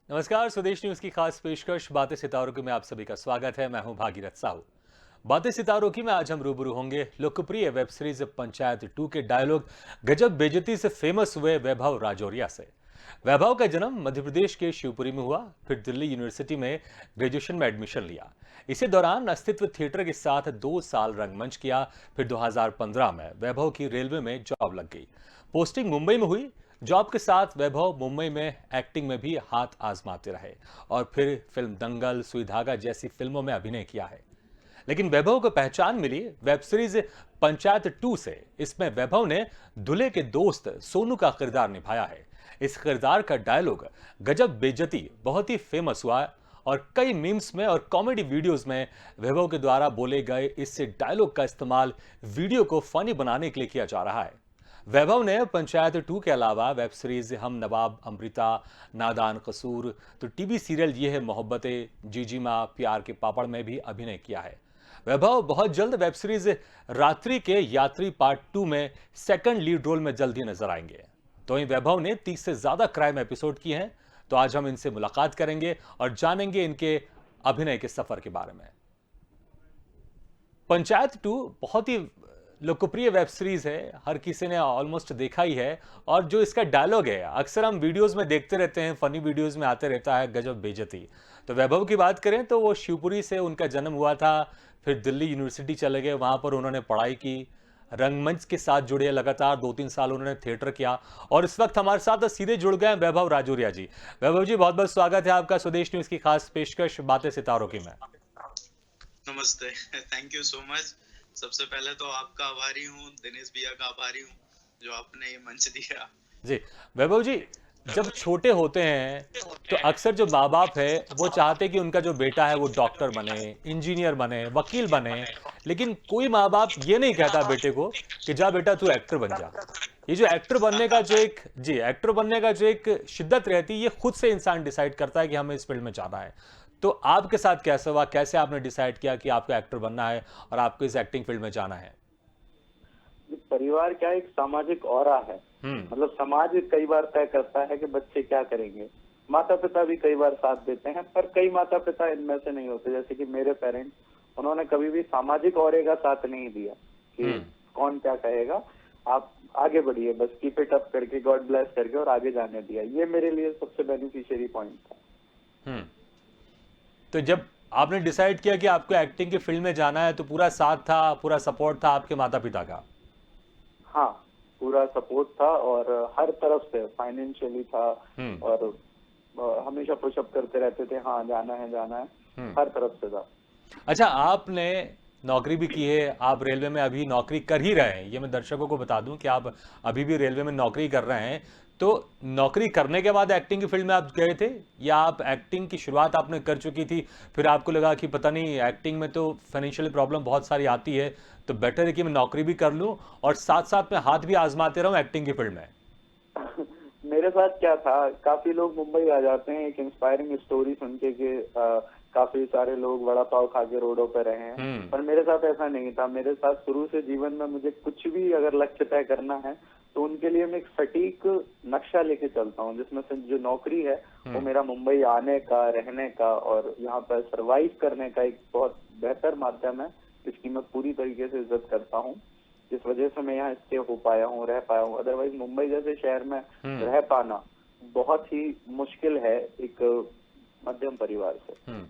नमस्कार, स्वदेश न्यूज की खास पेशकश बातें सितारों की में आप सभी का स्वागत है। मैं हूं भागीरथ साहू। बातें सितारों की में आज हम रूबरू होंगे लोकप्रिय वेब सीरीज पंचायत 2 के डायलॉग गजब बेइज्जती से फेमस हुए वैभव राजौरिया से। वैभव का जन्म मध्य प्रदेश के शिवपुरी में हुआ, फिर दिल्ली यूनिवर्सिटी में ग्रेजुएशन में एडमिशन लिया। इसी दौरान अस्तित्व थिएटर के साथ 2 साल रंगमंच किया। फिर 2015 में वैभव की रेलवे में जॉब लग गई। पोस्टिंग मुंबई में हुई। जॉब के साथ वैभव मुंबई में एक्टिंग में भी हाथ आजमाते रहे और फिर फिल्म दंगल, सुई धागा जैसी फिल्मों में अभिनय किया है। लेकिन वैभव को पहचान मिली वेब सीरीज पंचायत 2 से। इसमें वैभव ने दूल्हे के दोस्त सोनू का किरदार निभाया है। इस किरदार का डायलॉग गजब बेइज्जती बहुत ही फेमस हुआ है और कई मीम्स में और कॉमेडी वीडियोस में वैभव के द्वारा बोले गए इस डायलॉग का इस्तेमाल वीडियो को फनी बनाने के लिए किया जा रहा है। वैभव ने पंचायत 2 के अलावा वेब सीरीज हम नवाब, अमृता, नादान कसूर, तो टीवी सीरियल ये है मोहब्बतें, जीजी माँ, प्यार के पापड़ में भी अभिनय किया है। वैभव बहुत जल्द वेब सीरीज रात्रि के यात्री पार्ट 2 में सेकंड लीड रोल में जल्द ही नजर आएंगे। तो वहीं वैभव ने 30 से ज्यादा क्राइम एपिसोड किए हैं। तो आज हम इनसे मुलाकात करेंगे और जानेंगे इनके अभिनय के सफर के बारे में। पंचायत 2 बहुत ही लोकप्रिय वेब सीरीज है, हर किसी ने ऑलमोस्ट देखा ही है। और जो इसका डायलॉग है अक्सर हम वीडियोस में देखते रहते हैं, फनी वीडियोस में आते रहता है, गजब बेइज्जती। तो वैभव की बात करें तो वो शिवपुरी से उनका जन्म हुआ था। फिर दिल्ली यूनिवर्सिटी चले गए, वहां पर उन्होंने पढ़ाई की। रंगमंच के साथ जुड़े, लगातार 2-3 साल उन्होंने थिएटर किया और इस वक्त हमारे साथ सीधे जुड़ गए हैं वैभव राजौरिया जी। वैभव जी, बहुत बहुत स्वागत है आपका स्वदेश न्यूज की खास पेशकश बातें सितारों की में। नमस्ते। Thank you so much. सबसे पहले तो आपका आभारी हूँ, दिनेश भैया का आभारी हूँ जो आपने ये मंच दिया। जी, वैभव जी, जब छोटे होते हैं तो अक्सर जो माँ बाप है वो चाहते हैं कि उनका जो बेटा है वो डॉक्टर बने, इंजीनियर बने, वकील बने। लेकिन कोई माँ बाप ये नहीं कहता बेटे को कि जा बेटा तू एक्टर बन जा। ये जो एक्टर बनने का जो एक जी एक्टर बनने का जो एक शिद्दत रहती है, ये खुद से इंसान डिसाइड करता है कि हमें इस फील्ड में जाना है। तो आपके साथ कैसे हुआ, कैसे आपने डिसाइड किया कि आपको एक्टर बनना है और आपको इस एक्टिंग फील्ड में जाना है? परिवार क्या एक सामाजिक औरा है। हम्म। मतलब समाज कई बार तय करता है कि बच्चे क्या करेंगे। माता पिता भी कई बार साथ देते हैं, पर कई माता पिता इनमें से नहीं होते। जैसे कि मेरे पेरेंट्स, उन्होंने कभी भी सामाजिक औरे का साथ नहीं दिया कि कौन क्या कहेगा, आप आगे बढ़िए, बस कीप इट अप करके, गॉड ब्लेस करके और आगे जाने दिया। ये मेरे लिए सबसे बेनिफिशियरी पॉइंट था। हम्म। तो जब आपने डिसाइड किया कि आपको एक्टिंग की फील्ड में जाना है तो पूरा साथ था, पूरा सपोर्ट था आपके माता पिता का? हाँ, पूरा सपोर्ट था और हर तरफ से फाइनेंशियली था। और हमेशा पुशअप करते रहते थे, हाँ जाना है जाना है, हर तरफ से था। अच्छा, आपने नौकरी भी की है, आप रेलवे में अभी नौकरी कर ही रहे हैं, ये मैं दर्शकों को बता दूं कि आप अभी भी रेलवे में नौकरी कर रहे हैं। तो नौकरी करने के बाद एक्टिंग की फील्ड में आप गए थे या आप एक्टिंग की शुरुआत आपने कर चुकी थी, फिर आपको लगा कि पता नहीं एक्टिंग में तो फाइनेंशियल प्रॉब्लम बहुत सारी आती है, तो बेटर है कि मैं नौकरी भी कर लूं और साथ साथ में हाथ भी आजमाते रहूं एक्टिंग की फील्ड में? मेरे साथ क्या था, काफी लोग मुंबई आ जाते हैं एक इंस्पायरिंग स्टोरी सुन के कि काफी सारे लोग वड़ा पाव खा के रोडों पर रहे हैं, पर मेरे साथ ऐसा नहीं था। मेरे साथ शुरू से जीवन में मुझे कुछ भी अगर लक्ष्य तय करना है तो उनके लिए मैं एक सटीक नक्शा लेके चलता हूँ, जिसमें से जो नौकरी है वो मेरा मुंबई आने का, रहने का और यहाँ पर सरवाइव करने का एक बहुत बेहतर माध्यम है, जिसकी मैं पूरी तरीके से इज्जत करता हूँ। जिस वजह से मैं यहाँ स्टे हो पाया हूँ, रह पाया हूँ। अदरवाइज मुंबई जैसे शहर में रह पाना बहुत ही मुश्किल है एक मध्यम परिवार से।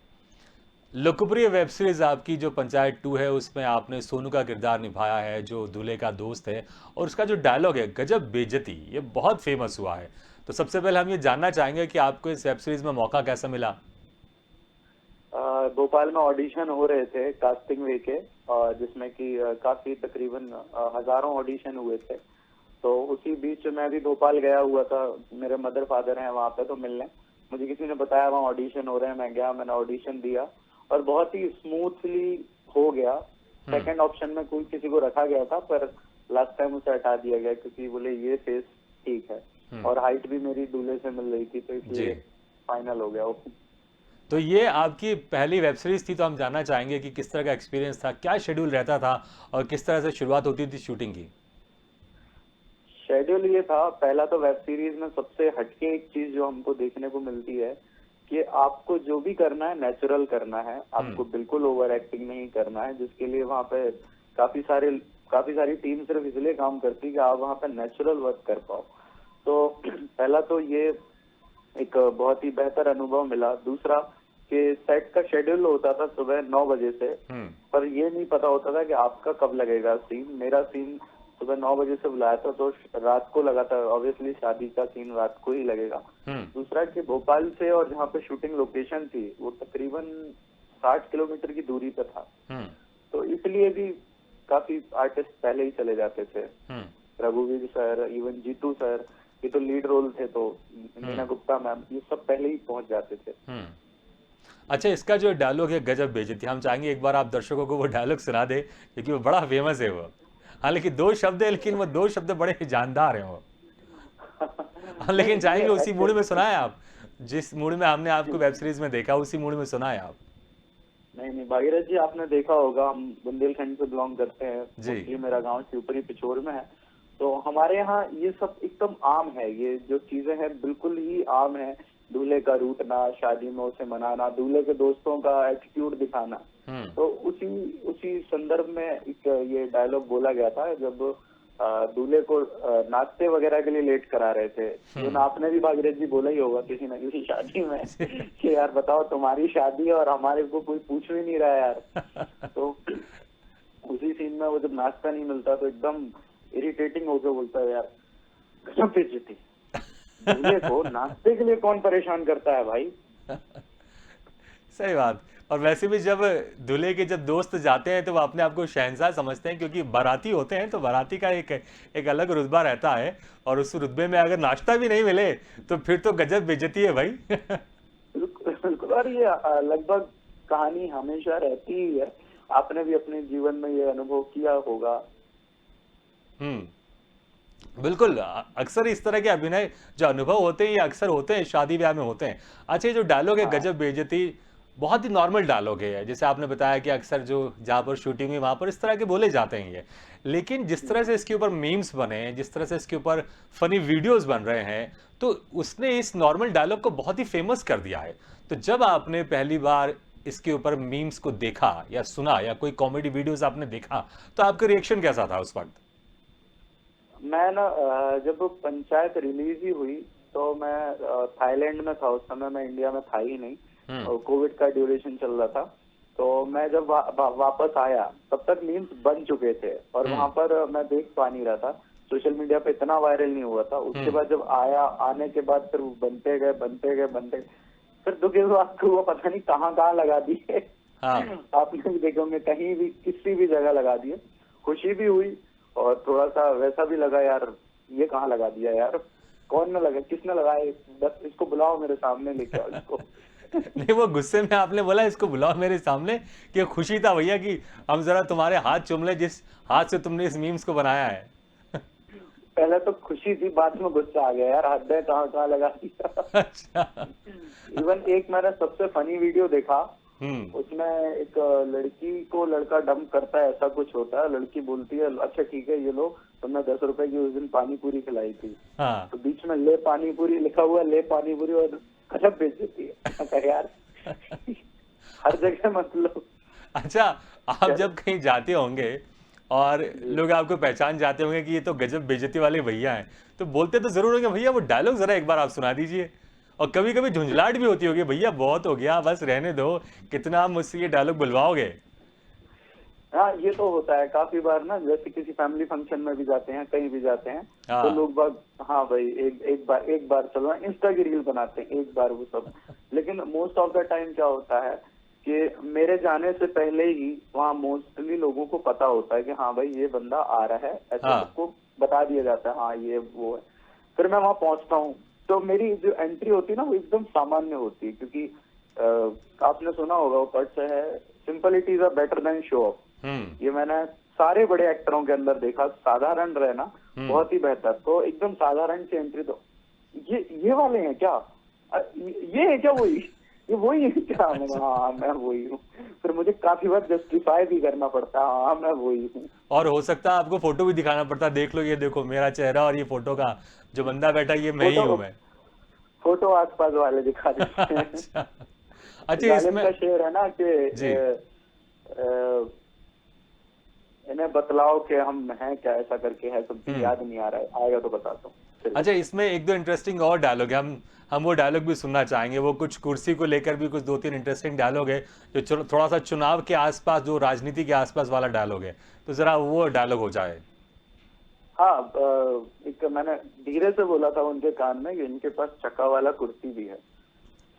लोकप्रिय वेब सीरीज आपकी जो पंचायत 2 है उसमें आपने सोनू का किरदार निभाया है जो दूल्हे का दोस्त है, और उसका जो डायलॉग है गजब बेइज्जती, ये बहुत फेमस हुआ है। तो सबसे पहले हम ये जानना चाहेंगे कि आपको इस वेब सीरीज में मौका कैसे मिला? भोपाल में ऑडिशन हो रहे थे कास्टिंग वे के, जिसमें कि काफी तकरीबन हजारों ऑडिशन हुए थे। तो उसी बीच मैं भी भोपाल गया हुआ था, मेरे मदर फादर हैं वहाँ पे, तो मिलने मुझे किसी ने बताया वहाँ ऑडिशन हो रहे हैं। मैं गया, मैंने ऑडिशन दिया और बहुत ही स्मूथली हो गया। सेकंड ऑप्शन में कोई किसी को रखा गया था, पर लास्ट टाइम उसे हटा दिया गया क्योंकि बोले ये फेस ठीक है और हाइट भी मेरी दूल्हे से मिल रही थी, तो इसलिए फाइनल हो गया वो। तो ये आपकी पहली वेब सीरीज थी, तो हम जानना चाहेंगे कि किस तरह का एक्सपीरियंस था, क्या शेड्यूल रहता था और किस तरह से शुरुआत होती थी शूटिंग की? शेड्यूल ये था, पहला तो वेब सीरीज में सबसे हटके एक चीज जो हमको देखने को मिलती है कि आपको जो भी करना है नेचुरल करना है, आपको बिल्कुल ओवर एक्टिंग नहीं करना है, जिसके लिए वहाँ पे काफी सारी टीम सिर्फ इसलिए काम करती है कि आप वहाँ पे नेचुरल वर्क कर पाओ। तो पहला तो ये एक बहुत ही बेहतर अनुभव मिला। दूसरा कि सेट का शेड्यूल होता था सुबह 9 बजे से, पर ये नहीं पता होता था कि आपका कब लगेगा सीन। मेरा सीन सुबह 9 बजे से बुलाया था तो रात को लगा था, ऑब्वियसली शादी का सीन रात को ही लगेगा। दूसरा कि भोपाल से और जहाँ पे शूटिंग लोकेशन थी वो तकरीबन 60 किलोमीटर की दूरी पे था, तो इसलिए भी काफी आर्टिस्ट पहले ही चले जाते थे। रघुवीर सर, इवन जीतू सर, ये तो लीड रोल थे, तो मीना गुप्ता मैम, ये सब पहले ही पहुंच जाते थे। अच्छा, इसका जो डायलॉग है गजब बेइज्जती, हम चाहेंगे एक बार आप दर्शकों को वो डायलॉग सुना दे, क्योंकि वो बड़ा फेमस है वो। हालांकि 2 शब्द है, लेकिन वो 2 शब्द बड़े जानदार हैं वो। लेकिन चाहेंगे उसी मूड में सुनाए आप, जिस मूड में हमने आपको वेब सीरीज में देखा, उसी मूड में सुनाए आप। नहीं भागीरथ जी, आपने देखा होगा, हम बुंदेलखंड से बिलोंग करते हैं जी। मेरा गांव शिवपुरी पिछोर में है, तो हमारे यहाँ ये सब एकदम आम है। ये जो चीजें हैं बिल्कुल ही आम है। दूल्हे का रूठना, शादी में उसे मनाना, दूल्हे के दोस्तों का एटीट्यूड दिखाना। तो उसी संदर्भ में एक ये डायलॉग बोला गया था जब दूल्हे को नाश्ते वगैरह के लिए लेट करा रहे थे। जो आपने भी भागीरथ जी बोला ही होगा किसी न किसी शादी में कि यार बताओ, तुम्हारी शादी है और हमारे को कोई पूछ भी नहीं रहा यार। तो उसी सीन में वो जब नाश्ता नहीं मिलता तो एकदम इरिटेटिंग होकर बोलता है, यार गजब बेइज्जती, दूल्हे को नाश्ते के लिए कौन परेशान करता है भाई। सही बात। और वैसे भी जब दूल्हे के जब दोस्त जाते हैं तो वो अपने आप को शहंशाह समझते हैं, क्योंकि बाराती होते हैं तो बाराती का एक अलग रुतबा रहता है, और उस रुतबे में अगर नाश्ता भी नहीं मिले तो फिर तो गजब बेइज्जती है भाई। बिल्कुल। और ये लगभग कहानी हमेशा रहती ही है, आपने भी अपने जीवन में ये अनुभव किया होगा। बिल्कुल। अक्सर इस तरह के अभिनय जो अनुभव होते हैं ये अक्सर होते हैं, शादी ब्याह में होते हैं। अच्छा, ये जो डायलॉग है गजब बेइज्जती, बहुत ही नॉर्मल डायलॉग है, जैसे आपने बताया कि अक्सर जो जहाँ पर शूटिंग हुई वहाँ पर इस तरह के बोले जाते हैं ये। लेकिन जिस तरह से इसके ऊपर मीम्स बने हैं, जिस तरह से इसके ऊपर फनी वीडियोस बन रहे हैं, तो उसने इस नॉर्मल डायलॉग को बहुत ही फेमस कर दिया है। तो जब आपने पहली बार इसके ऊपर मीम्स को देखा या सुना, या कोई कॉमेडी वीडियोस आपने देखा, तो आपका रिएक्शन कैसा था उस वक्त? मैं ना जब पंचायत रिलीज ही हुई तो मैं थाईलैंड में था, उस समय मैं इंडिया में था ही नहीं, और कोविड का ड्यूरेशन चल रहा था। तो मैं जब वापस आया तब तक मीम्स बन चुके थे, और वहां पर मैं देख पा नहीं रहा था, सोशल मीडिया पे इतना वायरल नहीं हुआ था। उसके बाद जब आने के बाद फिर बनते गए, फिर दुख इस बात को पता नहीं कहाँ लगा दिए। आपने भी देखोगे कहीं भी किसी भी जगह लगा दिए। खुशी भी हुई और थोड़ा सा वैसा भी लगा, यार ये कहाँ लगा दिया यार, कौन ने लगा, किसने लगाया, बस इसको बुलाओ मेरे सामने, लेके आओ इसको। नहीं, वो गुस्से में आपने बोला इसको बुलाओ मेरे सामने, कि खुशी था भैया कि हम जरा तुम्हारे हाथ चूम ले जिस हाथ से तुमने इस मीम्स को बनाया है। पहले तो खुशी थी, बाद में गुस्सा आ गया, यार हद है, कहाँ लगा दिया। अच्छा। इवन एक मैंने सबसे फनी वीडियो देखा, उसमें एक लड़की को लड़का डंप करता है, ऐसा कुछ होता है, लड़की बोलती है अच्छा ठीक है ये लो, तुमने 10 रुपए की उस दिन पानी पूरी खिलाई थी। तो बीच में ले पानी पूरी लिखा हुआ, ले पानी पूरी, और गजब बेइज्जती है यार। हर जगह मतलब। अच्छा, आप जब कहीं जाते होंगे और लोग आपको पहचान जाते होंगे कि ये तो गजब बेइज्जती वाले भैया हैं, तो बोलते तो जरूर होंगे भैया वो डायलॉग जरा एक बार आप सुना दीजिए, और कभी कभी झुंझलाहट भी होती होगी, भैया बहुत हो गया बस रहने दो, कितना आप मुझसे ये डायलॉग बुलवाओगे। हाँ, ये तो होता है काफी बार ना, जैसे किसी फैमिली फंक्शन में भी जाते हैं, कहीं भी जाते हैं, तो लोग बाग हाँ भाई एक बार चलो इंस्टा की रील बनाते हैं, एक बार वो सब। लेकिन मोस्ट ऑफ द टाइम क्या होता है कि मेरे जाने से पहले ही वहाँ मोस्टली लोगों को पता होता है कि हाँ भाई ये बंदा आ रहा है, ऐसा सबको बता दिया जाता है, हाँ ये वो है। फिर मैं वहाँ पहुंचता हूँ, तो मेरी जो एंट्री होती है ना वो एकदम सामान्य होती है, क्योंकि आपने सुना होगा वो पट से है, simplicities are better than show off. ये मैंने सारे बड़े एक्टरों के अंदर देखा, साधारण रहना बहुत ही बेहतर। तो एकदम साधारण सी एंट्री, तो ये वाले हैं क्या, ये है क्या वही, ये वही है क्या, हाँ मैं वही हूँ। फिर मुझे काफी बार जस्टिफाई भी करना पड़ता है, हाँ मैं वही हूँ। और हो सकता है आपको फोटो भी दिखाना पड़ता है, देख लो ये देखो मेरा चेहरा और ये फोटो का जो बंदा बैठा ये मैं ही हूँ। मैं फोटो आसपास वाले दिखा देते हैं। अच्छा अच्छा, गालिब इसमें का शेर है ना कि जी इन्हें बतलाओ कि हम हैं क्या, ऐसा करके है, सब हम्म। याद नहीं आ रहा है, आएगा तो बताता हूँ फिर। अच्छा, इसमें एक दो इंटरेस्टिंग और डायलॉग है, हम वो डायलॉग भी सुनना चाहेंगे। वो कुछ कुर्सी को लेकर भी कुछ दो तीन इंटरेस्टिंग डायलॉग है, जो थोड़ा सा चुनाव के आसपास, जो राजनीति के आसपास वाला डायलॉग है, तो जरा वो डायलॉग हो जाए। हाँ, एक मैंने धीरे से बोला था उनके कान में कि इनके पास चक्का वाला कुर्सी भी है।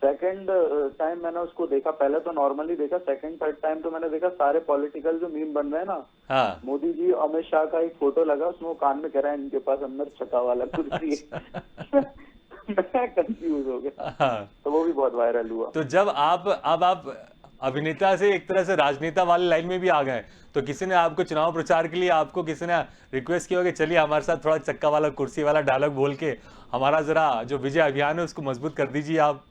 सेकंड टाइम मैंने उसको देखा, पहले तो नॉर्मली देखा, सेकंड थर्ड टाइम तो मैंने देखा सारे पॉलिटिकल जो मीम बन रहे हैं ना, हाँ मोदी जी अमित शाह का एक फोटो लगा, उसमें वो कान में कह रहा है इनके पास अंदर चक्का वाला कुर्सी है। मैं कंफ्यूज हो गया। हाँ। तो वो भी बहुत वायरल हुआ। तो जब आप अभिनेता से एक तरह से राजनेता वाली लाइन में भी आ गए, तो किसी ने आपको चुनाव प्रचार के लिए आपको किसी ने रिक्वेस्ट किया हो कि चलिए हमारे साथ थोड़ा चक्का वाला कुर्सी वाला डायलॉग बोल के हमारा जरा जो विजय अभियान है उसको मजबूत कर दीजिए आप।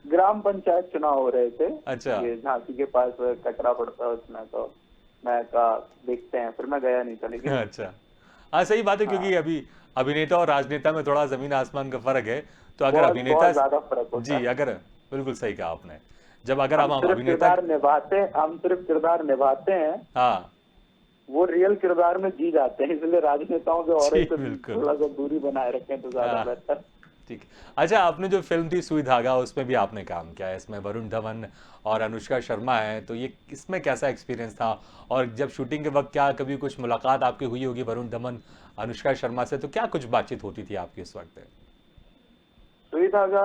ग्राम पंचायत चुनाव हो रहे थे, अच्छा। ये झांसी के पास कटरा पड़ता है उसमें, तो मैं कहा देखते हैं, फिर मैं गया नहीं था लेकिन। अच्छा, हाँ सही बात है, हाँ, क्योंकि अभी अभिनेता और राजनेता में थोड़ा जमीन आसमान का फर्क है। तो अगर बहुत अभिनेता बहुत ज्यादा फर्क होता जी, है। अगर बिल्कुल सही कहा आपने, जब अगर हम हम सिर्फ अभिनेता किरदार निभाते हैं, हम सिर्फ किरदार निभाते हैं, हाँ वो रियल किरदार में जी जाते हैं, इसलिए राजनेताओं के और जी से बिल्कुल थोड़ा सा दूरी बनाए रखें तो ज्यादा हाँ, बेहतर। ठीक है। अच्छा, आपने जो फिल्म थी सुई धागा, उसमें भी आपने काम किया है, इसमें वरुण धवन और अनुष्का शर्मा है, तो ये इसमें कैसा एक्सपीरियंस था? और जब शूटिंग के वक्त क्या कभी कुछ मुलाकात आपकी हुई होगी वरुण धवन अनुष्का शर्मा से, तो क्या कुछ बातचीत होती थी आपकी उस वक्त? सुई धागा,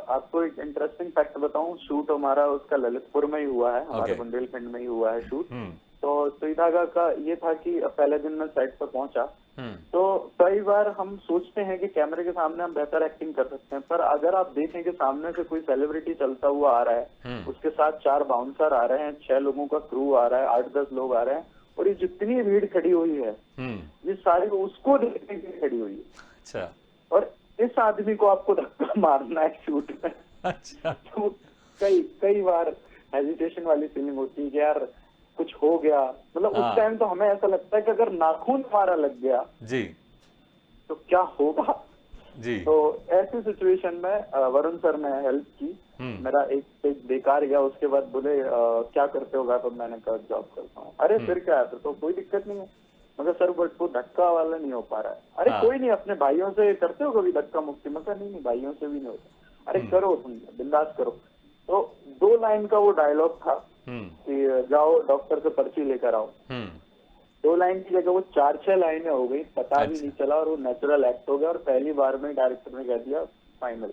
आपको एक इंटरेस्टिंग फैक्ट बताऊं, शूट हमारा उसका ललितपुर में ही हुआ है, हमारे ओके। बुंदेलखंड में ही हुआ है शूट। हम्म तो सुई धागा का ये था कि पहले दिन मैं सेट पर पहुंचा, हम्म तो कई बार हम सोचते हैं कि कैमरे के सामने हम बेहतर एक्टिंग कर सकते हैं, पर अगर आप देखें कि सामने से कोई सेलिब्रिटी चलता हुआ आ रहा है, उसके साथ 4 बाउंसर आ रहे हैं, 6 लोगों का क्रू आ रहा है, 8-10 लोग आ रहे हैं, और ये जितनी भीड़ खड़ी हुई है, ये सारी उसको देखने के लिए खड़ी हुई है। अच्छा और इस आदमी को आपको धक्का मारना है शूट में। अच्छा तो कई कई बार हेजिटेशन वाली फीलिंग होती है कि यार कुछ हो गया, मतलब हाँ। उस टाइम तो हमें ऐसा लगता है कि अगर नाखून हमारा लग गया जी तो क्या होगा। जी तो ऐसी सिचुएशन में वरुण सर ने हेल्प की। मेरा एक पेज बेकार गया, उसके बाद बोले क्या करते होगा, तो मैंने कहा जॉब करता हूँ। अरे फिर क्या है, फिर तो कोई दिक्कत नहीं है, मगर सर बट वो धक्का वाला नहीं हो पा रहा है। अरे हाँ। कोई नहीं, अपने भाइयों से करते हो कभी धक्का मुक्ति? मगर नहीं भाइयों से भी नहीं होता। अरे करो, तुम बिंदास करो। तो 2 लाइन का वो डायलॉग था कि जाओ डॉक्टर से पर्ची लेकर आओ। 2 लाइन की जगह वो 4-6 लाइनें हो गई, पता भी नहीं चला, और वो नेचुरल एक्ट हो गया, और पहली बार में डायरेक्टर ने कह दिया फाइनल।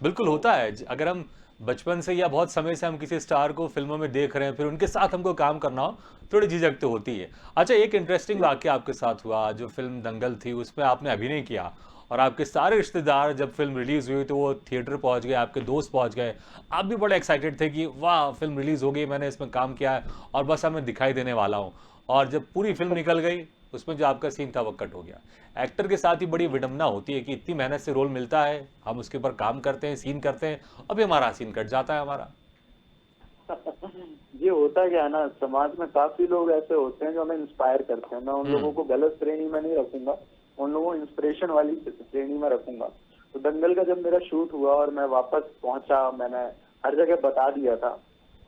बिल्कुल होता है, अगर हम बचपन से या बहुत समय से हम किसी स्टार को फिल्मों में देख रहे हैं, फिर उनके साथ हमको काम करना हो, थोड़ी झिझक तो होती है। अच्छा, एक इंटरेस्टिंग वाकया आपके साथ हुआ, जो फिल्म दंगल थी उसमें आपने अभिनय किया, और आपके सारे रिश्तेदार जब फिल्म रिलीज हुई तो वो थिएटर पहुंच गए, आपके दोस्त पहुंच गए, आप भी बड़े एक्साइटेड थे कि वाह फिल्म रिलीज हो गई, मैंने इसमें काम किया है और बस अब मैं दिखाई देने वाला हूँ। और जब पूरी फिल्म निकल गई, उसमें जो आपका सीन था वो कट हो गया। एक्टर के साथ ही बड़ी विडंबना होती है कि इतनी मेहनत से रोल मिलता है, हम उसके ऊपर काम करते हैं, सीन करते हैं, अभी हमारा सीन कट जाता है हमारा। ये होता क्या है ना, समाज में काफी लोग ऐसे होते हैं जो हमें इंस्पायर करते हैं। मैं उन लोगों को गलत श्रेणी में नहीं रखूंगा, उन लोगों को इंस्पिरेशन वाली श्रेणी में रखूंगा। तो दंगल का जब मेरा शूट हुआ और मैं वापस पहुंचा, मैंने हर जगह बता दिया था,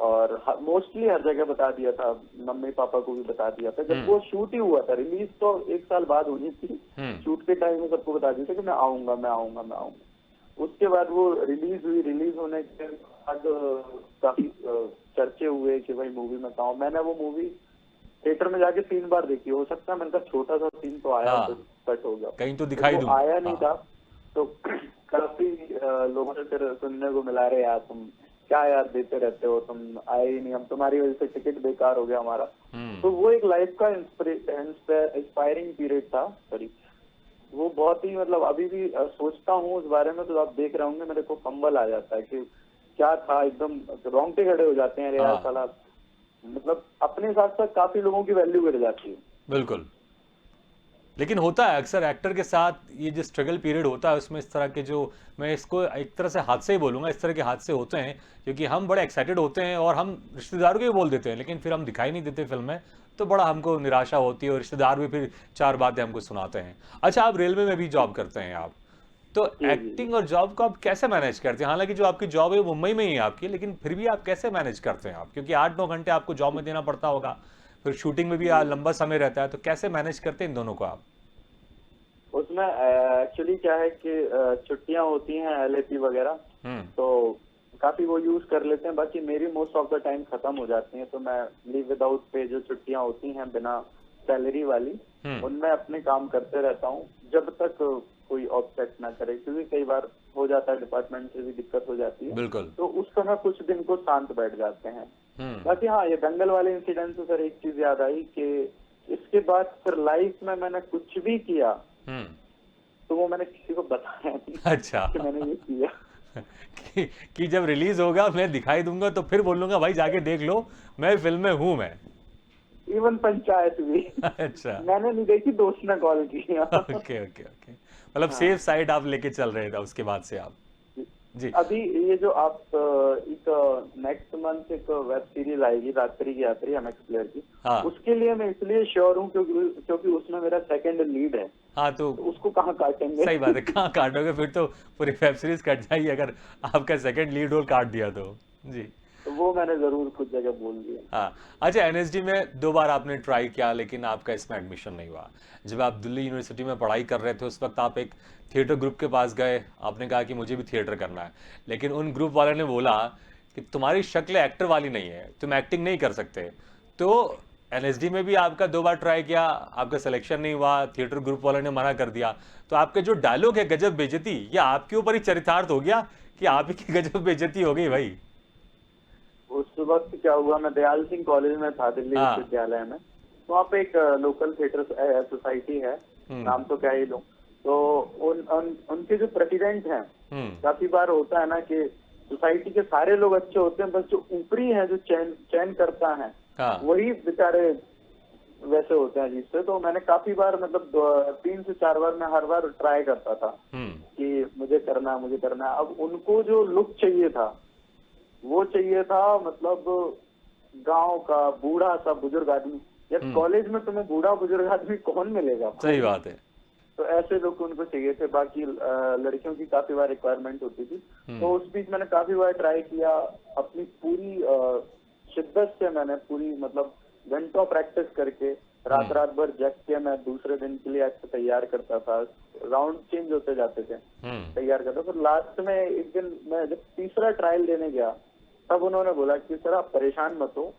और मोस्टली हर जगह बता दिया था, मम्मी पापा को भी बता दिया था। जब वो शूट ही हुआ था, रिलीज तो 1 साल बाद होनी थी, शूट के टाइम में सबको बता दिया था कि मैं आऊंगा मैं आऊंगा मैं आऊंगा। उसके बाद वो रिलीज हुई, रिलीज होने के बाद काफी चर्चे हुए कि भाई मूवी में था। मैंने वो मूवी थिएटर में जाके 3 बार देखी। हो सकता है मैंने कहा छोटा सा सीन तो आया, तो कट हो गया, कहीं तो दिखाई दूं। आया नहीं था। तो काफी लोगों से फिर सुनने को मिला, रहे यार तुम क्या यार देते रहते हो, तुम आए ही नहीं, हम तुम्हारी वजह से टिकट बेकार हो गया हमारा। तो वो एक लाइफ का इंस्पायरिंग पीरियड था। सॉरी, वो बहुत ही, मतलब अभी भी सोचता हूँ उस बारे में, तो आप देख रहे होंगे मेरे को फंबल आ जाता है कि क्या था, एकदम रोंगटे खड़े हो जाते हैं। यार साला, मतलब अपने साथ साथ काफी लोगों की वैल्यू गिर जाती है। बिल्कुल। लेकिन होता है अक्सर एक्टर के साथ, ये जो स्ट्रगल पीरियड होता है उसमें इस तरह के, जो मैं इसको एक तरह से हादसे ही बोलूँगा, इस तरह के हादसे होते हैं, क्योंकि हम बड़े एक्साइटेड होते हैं और हम रिश्तेदारों को भी बोल देते हैं, लेकिन फिर हम दिखाई नहीं देते फिल्म में, तो बड़ा हमको निराशा होती है और रिश्तेदार भी फिर 4 बातें हमको सुनाते हैं। अच्छा, आप रेलवे में भी जॉब करते हैं आप, तो एक्टिंग और जॉब को आप कैसे मैनेज करते हैं? हालांकि जो आपकी जॉब है वो मुंबई में ही है आपकी, लेकिन फिर भी आप कैसे मैनेज करते हैं आप, क्योंकि 8-9 घंटे आपको जॉब में देना पड़ता होगा, फिर शूटिंग में भी लंबा समय रहता है, तो कैसे मैनेज करते हैं इन दोनों को आप? उसमें एक्चुअली क्या है कि छुट्टियां होती हैं LAP वगैरह, तो काफी वो यूज कर लेते हैं। बाकी मेरी मोस्ट ऑफ द टाइम खत्म हो जाती हैं, तो मैं लीव विदाउट पे जो छुट्टियां होती हैं बिना सैलरी वाली, उनमें अपने काम करते रहता हूँ जब तक कोई ऑब्जेक्ट ना करे, क्योंकि कई बार हो जाता है डिपार्टमेंट से भी दिक्कत हो जाती है, बिल्कुल। तो उस समय कुछ दिन को शांत बैठ जाते हैं। बाकी हाँ, ये दंगल वाले इंसिडेंट से सर एक चीज याद आई कि इसके बाद फिर लाइफ में मैंने कुछ भी किया तो वो मैंने किसी को बताया नहीं। अच्छा। कि मैंने ये किया। कि जब रिलीज होगा मैं दिखाई दूंगा तो फिर बोलूंगा भाई जाके देख लो, मैं फिल्म में हूं मैं। इवन पंचायत भी अच्छा। मैंने नहीं देखी, दोस्त ने कॉल किया। ओके ओके ओके, मतलब सेफ साइड आप लेके चल रहे थे उसके बाद से आप। जी। अभी ये जो आप एक नेक्स्ट मंथ एक वेब सीरीज आएगी रात्रि की यात्री MX प्लेयर की, हाँ। उसके लिए मैं इसलिए श्योर हूँ क्योंकि उसमें मेरा सेकंड लीड है। हाँ तो उसको कहाँ काटेंगे? सही बात है, कहाँ काटोगे, फिर तो पूरी वेब सीरीज कट जाएगी अगर आपका सेकंड लीड रोल काट दिया तो। जी। तो वो मैंने जरूर कुछ जगह बोल दिया। हाँ। अच्छा, NSD में 2 बार आपने ट्राई किया लेकिन आपका इसमें एडमिशन नहीं हुआ। जब आप दिल्ली यूनिवर्सिटी में पढ़ाई कर रहे थे उस वक्त आप एक थिएटर ग्रुप के पास गए, आपने कहा कि मुझे भी थिएटर करना है, लेकिन उन ग्रुप वाले ने बोला कि तुम्हारी शक्ल एक्टर वाली नहीं है, तुम एक्टिंग नहीं कर सकते। तो NSD में भी आपका 2 बार ट्राई किया, आपका सिलेक्शन नहीं हुआ, थिएटर ग्रुप वाले ने मना कर दिया। तो आपके जो डायलॉग है गजब बेइज्जती, ये आपके ऊपर ही चरितार्थ हो गया कि आप ही की गजब बेइज्जती हो गई भाई? उस वक्त क्या हुआ, मैं दयाल सिंह कॉलेज में था दिल्ली विश्वविद्यालय में, वहाँ पे एक लोकल थिएटर सोसाइटी है, नाम तो क्या ही लूं, तो उनके जो प्रेसिडेंट हैं, काफी बार होता है ना कि सोसाइटी के सारे लोग अच्छे होते हैं, बस जो ऊपरी है जो चयन करता है वही बेचारे वैसे होते हैं जिससे। तो मैंने काफी बार मतलब 3 से 4 बार मैं हर बार ट्राई करता था कि मुझे करना है। अब उनको जो लुक चाहिए था वो चाहिए था, मतलब गांव का बूढ़ा सा बुजुर्ग आदमी। यार कॉलेज में तुम्हें बूढ़ा बुजुर्ग आदमी कौन मिलेगा? सही बात है। तो ऐसे लोग उनको चाहिए थे। बाकी लड़कियों की काफी बार रिक्वायरमेंट होती थी, तो उस बीच मैंने काफी बार ट्राई किया। अपनी पूरी शिद्दत से मैंने पूरी मतलब घंटों प्रैक्टिस करके रात भर जग के मैं दूसरे दिन के लिए एक्ट तैयार करता था। राउंड चेंज होते जाते थे, तैयार करता। फिर लास्ट में एक दिन मैं जब तीसरा ट्रायल देने गया तब उन्होंने बोला कि सर आप परेशान मत हो,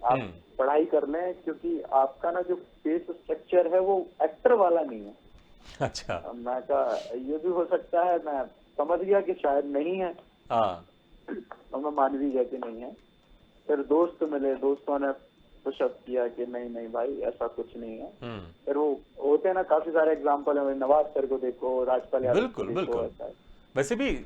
आप पढ़ाई कर लें, क्योंकि आपका ना जो फेस स्ट्रक्चर है वो एक्टर वाला नहीं है। अच्छा। मैं कहा ये भी हो सकता है, मैं समझ गया कि शायद नहीं है, और मैं मान भी गया कि नहीं है। फिर दोस्त मिले, दोस्तों ने पुशअप किया कि नहीं भाई ऐसा कुछ नहीं है। फिर वो होते हैं ना काफी सारे एग्जाम्पल है, नवाज सर को देखो, राजपाल यादव को देखो। बिल्कुल। वैसे भी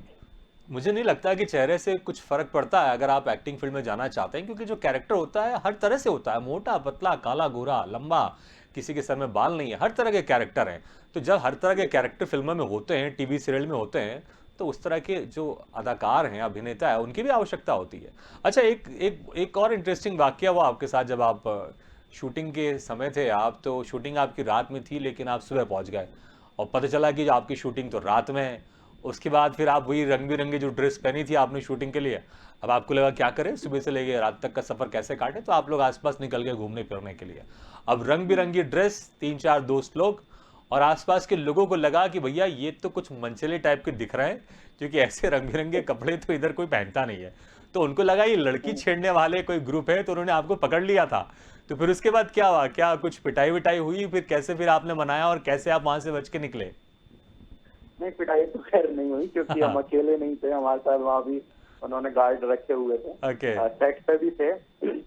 मुझे नहीं लगता कि चेहरे से कुछ फर्क पड़ता है अगर आप एक्टिंग फील्ड में जाना चाहते हैं, क्योंकि जो कैरेक्टर होता है हर तरह से होता है, मोटा पतला काला गोरा लंबा, किसी के सर में बाल नहीं है, हर तरह के कैरेक्टर हैं। तो जब हर तरह के कैरेक्टर फिल्मों में होते हैं, टीवी सीरियल में होते हैं, तो उस तरह के जो अदाकार हैं, अभिनेता है, उनकी भी आवश्यकता होती है। अच्छा, एक और इंटरेस्टिंग वाकया हुआ आपके साथ जब आप शूटिंग के समय थे, आप तो शूटिंग आपकी रात में थी लेकिन आप सुबह पहुंच गए और पता चला कि आपकी शूटिंग तो रात में है। उसके बाद फिर आप वही रंग बिरंगी जो ड्रेस पहनी थी आपने शूटिंग के लिए, अब आपको लगा क्या करें, सुबह से लेके रात तक का सफर कैसे काटे, तो आप लोग आसपास निकल गए घूमने फिरने के लिए। अब रंग बिरंगी ड्रेस, 3-4 दोस्त लोग, और आसपास के लोगों को लगा कि भैया ये तो कुछ मनचले टाइप के दिख रहे हैं, क्योंकि ऐसे रंग बिरंगे कपड़े तो इधर कोई पहनता नहीं है। तो उनको लगा ये लड़की छेड़ने वाले कोई ग्रुप है, तो उन्होंने आपको पकड़ लिया था। तो फिर उसके बाद क्या हुआ, क्या कुछ पिटाई विटाई हुई, फिर कैसे फिर आपने मनाया और कैसे आप वहां से बच के निकले? नहीं, पिटाई तो खैर नहीं हुई, क्योंकि हम अकेले नहीं थे, हमारे साथ वहाँ भी उन्होंने गार्ड रखे हुए थे, सेट पे भी थे।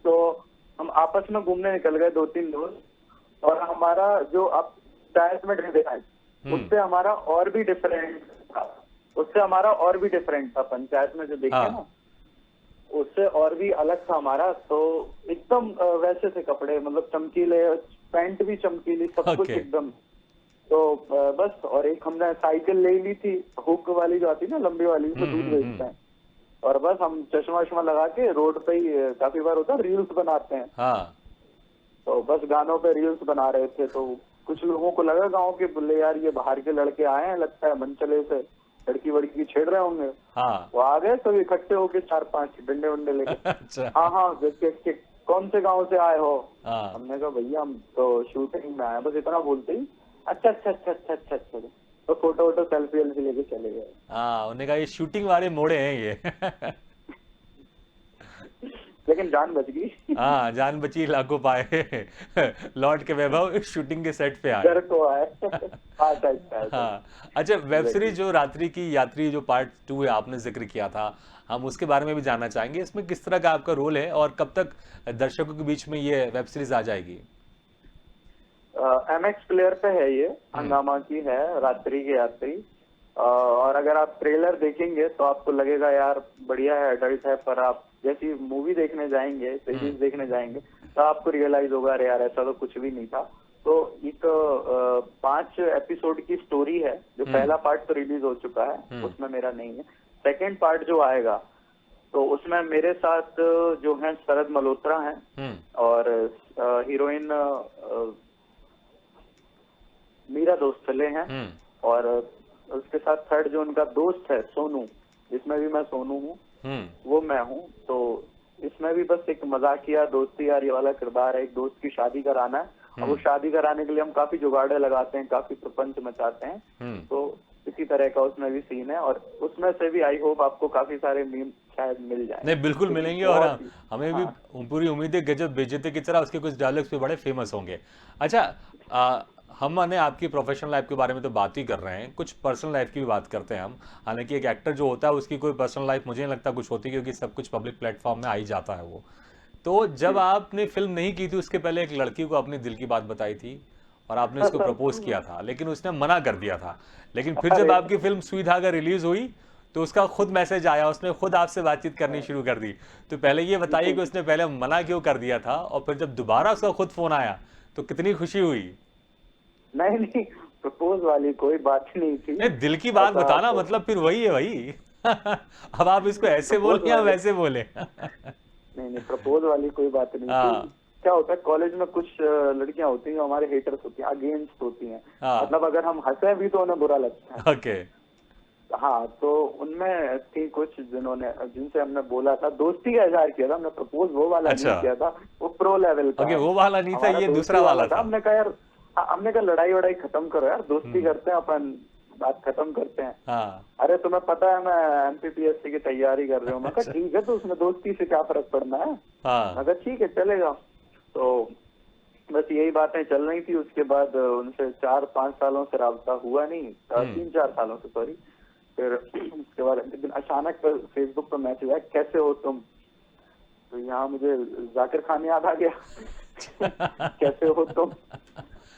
तो हम आपस में घूमने निकल गए 2-3 दोस्त, और हमारा जो आप पंचायत में ड्रेस है उससे हमारा और भी डिफरेंट था, पंचायत में जो देखे ना उससे और भी अलग था हमारा। तो एकदम वैसे थे कपड़े, मतलब चमकीले, पैंट भी चमकीली, सब कुछ एकदम। तो बस, और एक हमने साइकिल ले ली थी, हुक वाली जो आती है ना, लंबी वाली, उसमें दूध बेचते हैं, और बस हम चश्मा वश्मा लगा के रोड पे ही काफी बार होता है रील्स बनाते हैं। तो बस गानों पे रील्स बना रहे थे। तो कुछ लोगों को लगा गांव के, बोले यार ये बाहर के लड़के आए हैं, लगता है मनचले से लड़की वड़की छेड़ रहे होंगे। हाँ। वो आ गए सब इकट्ठे होके 4-5 डंडे वंडे लेके। अच्छा। हाँ, कौन से गांव से आए हो? हाँ। हमने कहा भैया हम तो शूटिंग में आए, बस इतना बोलते ही अच्छा अच्छा अच्छा अच्छा अच्छा अच्छा, तो फोटो वोटो सेल्फी वेल्फी लेके चले गए। हाँ, उन्होंने कहा ये शूटिंग वाले मोड़े हैं ये। लेकिन जान बच गई। हाँ, जान बची लाखों पाए। लौट के वैभव शूटिंग के सेट पे आए। घर को आए। अच्छा। हाँ। अच्छा, वेब सीरीज जो रात्रि की यात्री जो पार्ट 2 है आपने जिक्र किया था, हम उसके बारे में भी जानना चाहेंगे। इसमें किस तरह का आपका रोल है और कब तक दर्शकों के बीच में ये वेब सीरीज आ जाएगी? MX प्लेयर पे है ये, हंगामा की है, रात्रि की यात्री। और अगर आप ट्रेलर देखेंगे तो आपको लगेगा यार बढ़िया है, एडल्ट है, पर आप जैसी मूवी देखने जाएंगे, सीरीज देखने जाएंगे, तो आपको रियलाइज होगा अरे यार ऐसा तो कुछ भी नहीं था। तो एक 5 एपिसोड की स्टोरी है, जो पहला पार्ट तो रिलीज हो चुका है, उसमें मेरा नहीं है। सेकेंड पार्ट जो आएगा तो उसमें मेरे साथ जो है शरद मल्होत्रा हैं और हीरोइन मीरा दोस्तले हैं, और उसके साथ थर्ड जो उनका दोस्त है सोनू, इसमें भी मैं सोनू हूँ, वो मैं हूँ। तो इसमें भी बस एक मजाकिया दोस्ती यारी वाला किरदार है, एक दोस्त की शादी कराना है, और वो शादी कराने के लिए हम काफी जुगाड़े लगाते हैं, काफी प्रपंच मचाते हैं। तो इसी तरह का उसमें भी सीन है, और उसमें से भी आई होप आपको काफी सारे मीम शायद मिल जाए। नहीं, बिल्कुल मिलेंगे, और हमें भी पूरी उम्मीद है गजब बेइज्जती की तरह उसके कुछ डायलॉग्स भी बड़े फेमस होंगे। अच्छा, हमने आपकी प्रोफेशनल लाइफ के बारे में तो बात ही कर रहे हैं, कुछ पर्सनल लाइफ की भी बात करते हैं हम। हालांकि एक एक्टर जो होता है उसकी कोई पर्सनल लाइफ मुझे नहीं लगता कुछ होती, क्योंकि सब कुछ पब्लिक प्लेटफॉर्म में आ ही जाता है वो। तो जब आपने फिल्म नहीं की थी उसके पहले एक लड़की को अपने दिल की बात बताई थी और आपने उसको प्रपोज किया था, लेकिन उसने मना कर दिया था। लेकिन फिर जब आपकी फिल्म सुई धागा रिलीज हुई तो उसका खुद मैसेज आया, उसने खुद आपसे बातचीत करनी शुरू कर दी। तो पहले ये बताइए कि उसने पहले मना क्यों कर दिया था, और फिर जब दोबारा उसका खुद फोन आया तो कितनी खुशी हुई? नहीं, प्रपोज वाली कोई बात नहीं थी। नहीं, दिल की बात बताना मतलब फिर वही है भाई। अब आप इसको ऐसे बोले या वैसे बोले? नहीं, प्रपोज वाली कोई बात नहीं थी। क्या होता है कॉलेज में कुछ लड़कियां होती हैं जो हमारे हेटर्स होती हैं, अगेंस्ट होती हैं। मतलब अगर हम हंसे भी तो उन्हें बुरा लगता है। ओके। हाँ, तो उनमें थी कुछ जिनसे हमने बोला था, दोस्ती का इजहार किया था हमने, प्रपोज वो वाला नहीं किया था, वो प्रो लेवल का। ओके, वो वाला नहीं था, ये दूसरा वाला था। हमने कहा यार, हमने कहा लड़ाई वड़ाई खत्म करो यार, दोस्ती करते हैं अपन, बात खत्म करते हैं। अरे तुम्हें पता है मैं MPPSC की तैयारी कर रहा हूँ। मैं कहा ठीक है, तो उसमें दोस्ती से क्या फर्क पड़ना है। मैं कहा ठीक है चलेगा। तो बस यही बातें चल रही थी। उसके बाद उनसे 4-5 सालों से राब्ता हुआ नहीं, 3-4 सालों से, सॉरी। फिर उसके बाद एक दिन अचानक फेसबुक पर मैसेज आया, कैसे हो तुम? तो यहाँ मुझे जाकिर खान याद आ गया। कैसे हो तुम?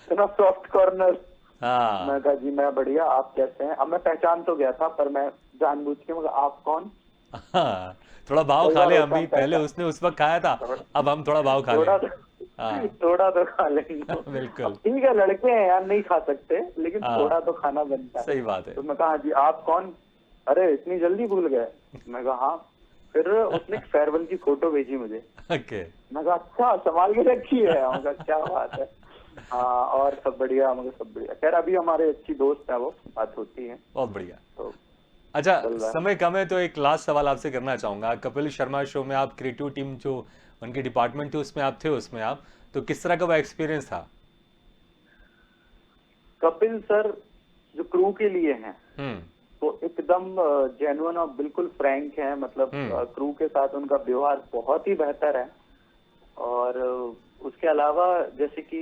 इतना सॉफ्ट कॉर्नर। मैं कहा जी मैं बढ़िया, आप कैसे हैं? अब मैं पहचान तो गया था, पर मैं जानबूझ के मगर आप कौन? थोड़ा भाव खा ले, हम भी पहले उसने उस वक्त खाया था, अब हम थोड़ा भाव खा ले। थोड़ा तो खा लेंगे। बिल्कुल ठीक है, लड़के हैं यार, नहीं खा सकते, लेकिन थोड़ा तो खाना बनता है। सही बात है। तो मैं कहा जी आप कौन? अरे इतनी जल्दी भूल गए? मैं कहा हाँ। फिर उसने फेयरवेल की फोटो भेजी मुझे। ओके। मैं कहा अच्छा, संभाल के रखी है? मैं कहा क्या बात है। हाँ, और सब बढ़िया, मगर सब बढ़िया। खैर अभी हमारे अच्छी दोस्त है, वो बात होती है। बहुत बढ़िया। तो अच्छा, समय कम है तो एक लास्ट सवाल आपसे करना चाहूंगा। कपिल शर्मा शो में आप क्रिएटिव टीम जो उनकी डिपार्टमेंट थी उसमें आप थे, उसमें आप तो किस तरह का वो एक्सपीरियंस था? कपिल सर जो क्रू के लिए हैं तो एकदम जेन्युइन और बिल्कुल फ्रैंक है। मतलब क्रू के साथ उनका व्यवहार बहुत ही बेहतर है। और उसके अलावा जैसे कि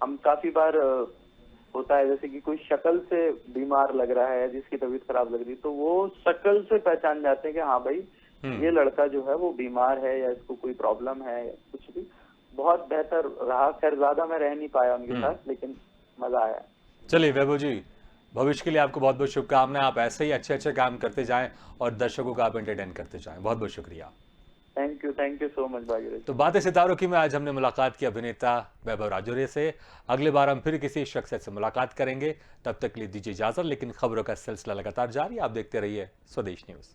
हम काफी बार होता है, जैसे कि कोई शक्ल से बीमार लग रहा है, जिसकी तबीयत खराब लग रही है, तो वो शक्ल से पहचान जाते हैं कि हाँ भाई ये लड़का जो है वो बीमार है या इसको कोई प्रॉब्लम है या कुछ भी। बहुत बेहतर रहा। खैर ज्यादा मैं रह नहीं पाया उनके साथ, लेकिन मजा आया। चलिए वैभव जी, भविष्य के लिए आपको बहुत बहुत शुभकामनाएं। आप ऐसे ही अच्छे अच्छे काम करते जाएं और दर्शकों को आप एंटरटेन करते जाएं। बहुत बहुत शुक्रिया। Thank you so much Bhagirath. तो बातें सितारों की में आज हमने मुलाकात की अभिनेता वैभव राजौरिया से। अगले बार हम फिर किसी शख्सियत से मुलाकात करेंगे, तब तक के लिए दीजिए इजाजत। लेकिन खबरों का सिलसिला लगातार जारी, आप देखते रहिए स्वदेश न्यूज।